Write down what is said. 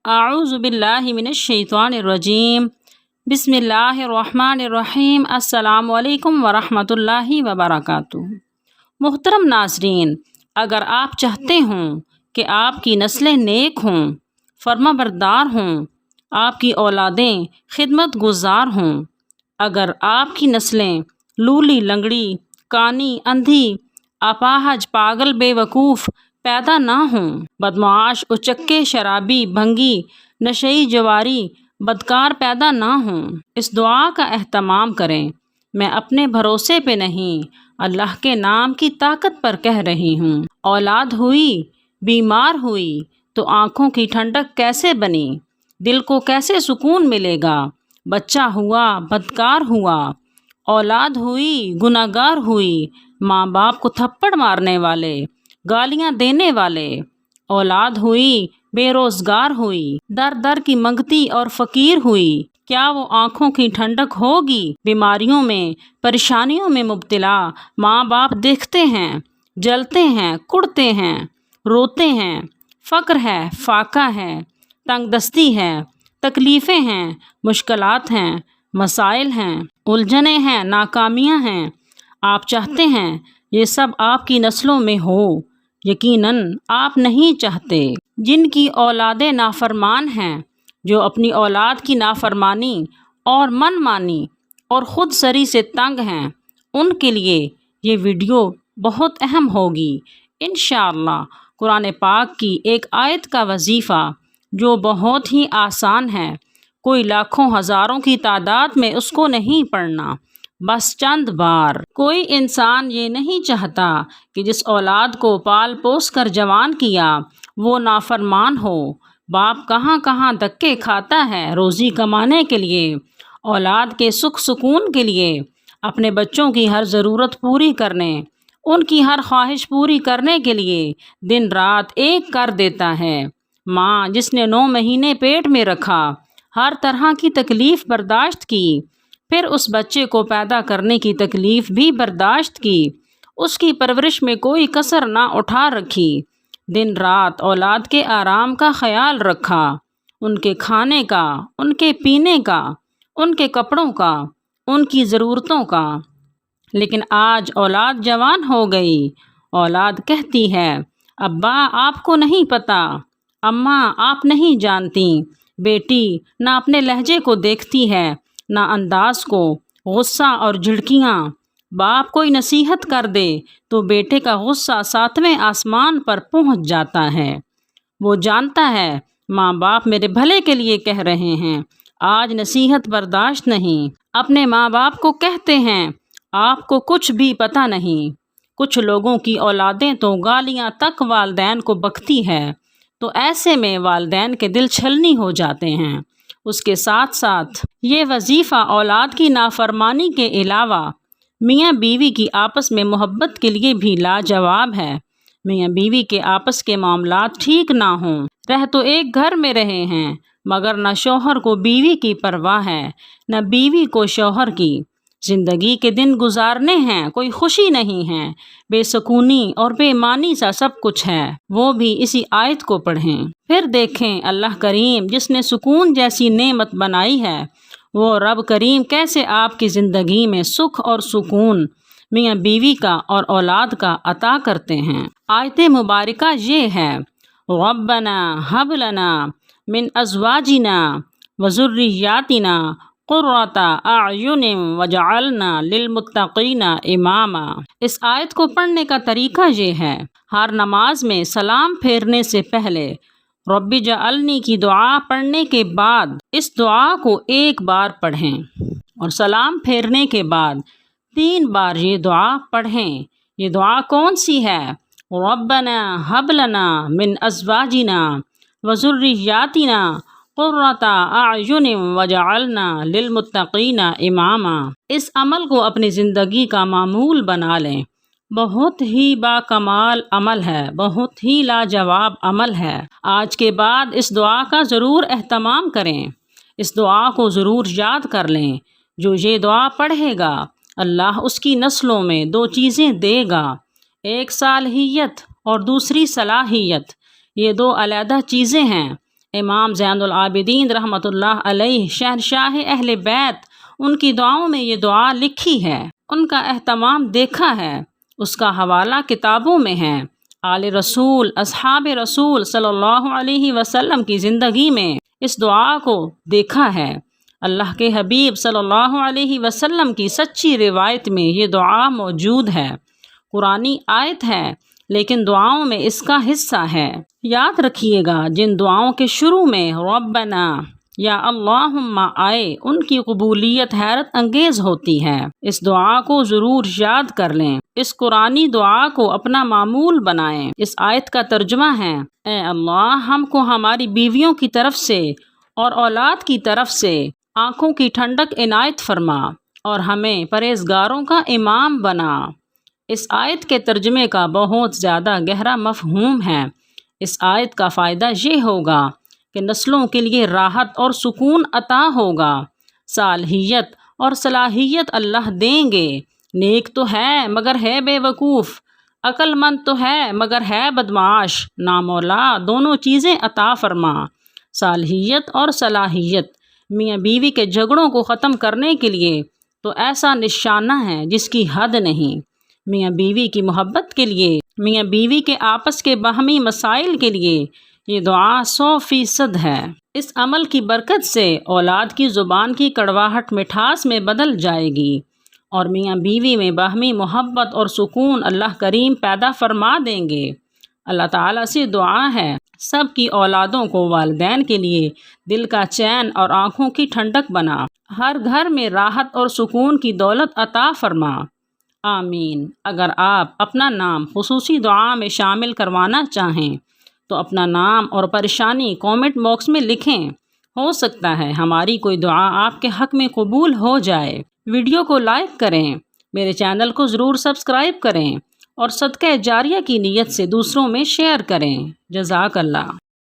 اعوذ باللہ من الشیطان الرجیم بسم اللہ الرحمن الرحیم السلام علیکم ورحمۃ اللہ وبرکاتہ۔ محترم ناظرین، اگر آپ چاہتے ہوں کہ آپ کی نسلیں نیک ہوں، فرما بردار ہوں، آپ کی اولادیں خدمت گزار ہوں، اگر آپ کی نسلیں لولی لنگڑی، کانی، اندھی، اپاہج، پاگل، بے وقوف پیدا نہ ہوں، بدمعاش، اچکے، شرابی، بھنگی، نشئی، جواری، بدکار پیدا نہ ہوں، اس دعا کا اہتمام کریں۔ میں اپنے بھروسے پہ نہیں، اللہ کے نام کی طاقت پر کہہ رہی ہوں۔ اولاد ہوئی، بیمار ہوئی تو آنکھوں کی ٹھنڈک کیسے بنی، دل کو کیسے سکون ملے گا؟ بچہ ہوا، بدکار ہوا، اولاد ہوئی، گناہگار ہوئی، ماں باپ کو تھپڑ مارنے والے، گالیاں دینے والے، اولاد ہوئی، بے روزگار ہوئی، در در کی منگتی اور فقیر ہوئی، کیا وہ آنکھوں کی ٹھنڈک ہوگی؟ بیماریوں میں، پریشانیوں میں مبتلا ماں باپ دیکھتے ہیں، جلتے ہیں، کڑتے ہیں، روتے ہیں، فقر ہے، فاقہ ہے، تنگ دستی ہے، تکلیفیں ہیں، مشکلات ہیں، مسائل ہیں، الجھنیں ہیں، ناکامیاں ہیں۔ آپ چاہتے ہیں یہ سب آپ کی نسلوں میں ہو، یقیناً آپ نہیں چاہتے۔ جن کی اولادیں نافرمان ہیں، جو اپنی اولاد کی نافرمانی اور من مانی اور خود سری سے تنگ ہیں، ان کے لیے یہ ویڈیو بہت اہم ہوگی۔ انشاءاللہ قرآن پاک کی ایک آیت کا وظیفہ جو بہت ہی آسان ہے، کوئی لاکھوں ہزاروں کی تعداد میں اس کو نہیں پڑھنا، بس چند بار۔ کوئی انسان یہ نہیں چاہتا کہ جس اولاد کو پال پوس کر جوان کیا وہ نافرمان ہو۔ باپ کہاں کہاں دھکے کھاتا ہے روزی کمانے کے لیے، اولاد کے سکھ سکون کے لیے، اپنے بچوں کی ہر ضرورت پوری کرنے، ان کی ہر خواہش پوری کرنے کے لیے دن رات ایک کر دیتا ہے۔ ماں جس نے 9 مہینے پیٹ میں رکھا، ہر طرح کی تکلیف برداشت کی، پھر اس بچے کو پیدا کرنے کی تکلیف بھی برداشت کی، اس کی پرورش میں کوئی کسر نہ اٹھا رکھی، دن رات اولاد کے آرام کا خیال رکھا، ان کے کھانے کا، ان کے پینے کا، ان کے کپڑوں کا، ان کی ضرورتوں کا۔ لیکن آج اولاد جوان ہو گئی، اولاد کہتی ہے ابا آپ کو نہیں پتہ، اماں آپ نہیں جانتی۔ بیٹی نہ اپنے لہجے کو دیکھتی ہے، نہ انداز کو، غصہ اور جھڑکیاں۔ باپ کوئی نصیحت کر دے تو بیٹے کا غصہ 7ویں آسمان پر پہنچ جاتا ہے۔ وہ جانتا ہے ماں باپ میرے بھلے کے لیے کہہ رہے ہیں، آج نصیحت برداشت نہیں۔ اپنے ماں باپ کو کہتے ہیں آپ کو کچھ بھی پتہ نہیں۔ کچھ لوگوں کی اولادیں تو گالیاں تک والدین کو بکتی ہے، تو ایسے میں والدین کے دل چھلنی ہو جاتے ہیں۔ اس کے ساتھ ساتھ یہ وظیفہ اولاد کی نافرمانی کے علاوہ میاں بیوی کی آپس میں محبت کے لیے بھی لاجواب ہے۔ میاں بیوی کے آپس کے معاملات ٹھیک نہ ہوں، رہ تو ایک گھر میں رہے ہیں مگر نہ شوہر کو بیوی کی پرواہ ہے، نہ بیوی کو شوہر کی۔ زندگی کے دن گزارنے ہیں، کوئی خوشی نہیں ہے، بے سکونی اور بے معنی سا سب کچھ ہے۔ وہ بھی اسی آیت کو پڑھیں، پھر دیکھیں اللہ کریم جس نے سکون جیسی نعمت بنائی ہے، وہ رب کریم کیسے آپ کی زندگی میں سکھ اور سکون میاں بیوی کا اور اولاد کا عطا کرتے ہیں۔ آیت مبارکہ یہ ہے ربنا ہب لنا من ازواجنا وذریاتنا قرۃ اعین وجعلنا للمتقین اماما۔ اس آیت کو پڑھنے کا طریقہ یہ ہے، ہر نماز میں سلام پھیرنے سے پہلے رب اجعلنی کی دعا پڑھنے کے بعد اس دعا کو ایک بار پڑھیں اور سلام پھیرنے کے بعد 3 بار یہ دعا پڑھیں۔ یہ دعا کون سی ہے؟ ربنا ہب لنا من ازواجنا وذریاتنا قرۃ اعین وجعلنا للمتقین اماما۔ اس عمل کو اپنی زندگی کا معمول بنا لیں، بہت ہی باکمال عمل ہے، بہت ہی لاجواب عمل ہے۔ آج کے بعد اس دعا کا ضرور اہتمام کریں، اس دعا کو ضرور یاد کر لیں۔ جو یہ دعا پڑھے گا اللہ اس کی نسلوں میں 2 چیزیں دے گا، ایک صالحیت اور دوسری صلاحیت۔ یہ 2 علیحدہ چیزیں ہیں، امام زین العابدین رحمۃ اللہ علیہ شہنشاہ اہل بیت، ان کی دعاؤں میں یہ دعا لکھی ہے، ان کا اہتمام دیکھا ہے، اس کا حوالہ کتابوں میں ہے۔ آل رسول، اصحاب رسول صلی اللہ علیہ وسلم کی زندگی میں اس دعا کو دیکھا ہے۔ اللہ کے حبیب صلی اللہ علیہ وسلم کی سچی روایت میں یہ دعا موجود ہے، قرآنی آیت ہے، لیکن دعاؤں میں اس کا حصہ ہے۔ یاد رکھیے گا، جن دعاؤں کے شروع میں ربنا یا اللہم آئے، ان کی قبولیت حیرت انگیز ہوتی ہے۔ اس دعا کو ضرور یاد کر لیں، اس قرآنی دعا کو اپنا معمول بنائیں۔ اس آیت کا ترجمہ ہے: اے اللہ، ہم کو ہماری بیویوں کی طرف سے اور اولاد کی طرف سے آنکھوں کی ٹھنڈک عنایت فرما اور ہمیں پرہیزگاروں کا امام بنا۔ اس آیت کے ترجمے کا بہت زیادہ گہرا مفہوم ہے۔ اس آیت کا فائدہ یہ ہوگا کہ نسلوں کے لیے راحت اور سکون عطا ہوگا، صالحیت اور صلاحیت اللہ دیں گے۔ نیک تو ہے مگر ہے بے وقوف، عقل مند تو ہے مگر ہے بدمعاش، نامولا دونوں چیزیں عطا فرما۔ صالحیت اور صلاحیت، میاں بیوی کے جھگڑوں کو ختم کرنے کے لیے تو ایسا نشانہ ہے جس کی حد نہیں۔ میاں بیوی کی محبت کے لیے، میاں بیوی کے آپس کے باہمی مسائل کے لیے یہ دعا 100% ہے۔ اس عمل کی برکت سے اولاد کی زبان کی کڑواہٹ مٹھاس میں بدل جائے گی اور میاں بیوی میں باہمی محبت اور سکون اللہ کریم پیدا فرما دیں گے۔ اللہ تعالیٰ سے دعا ہے سب کی اولادوں کو والدین کے لیے دل کا چین اور آنکھوں کی ٹھنڈک بنا، ہر گھر میں راحت اور سکون کی دولت عطا فرما، آمین۔ اگر آپ اپنا نام خصوصی دعا میں شامل کروانا چاہیں تو اپنا نام اور پریشانی کامنٹ باکس میں لکھیں، ہو سکتا ہے ہماری کوئی دعا آپ کے حق میں قبول ہو جائے۔ ویڈیو کو لائک کریں، میرے چینل کو ضرور سبسکرائب کریں اور صدقہ جاریہ کی نیت سے دوسروں میں شیئر کریں۔ جزاک اللہ۔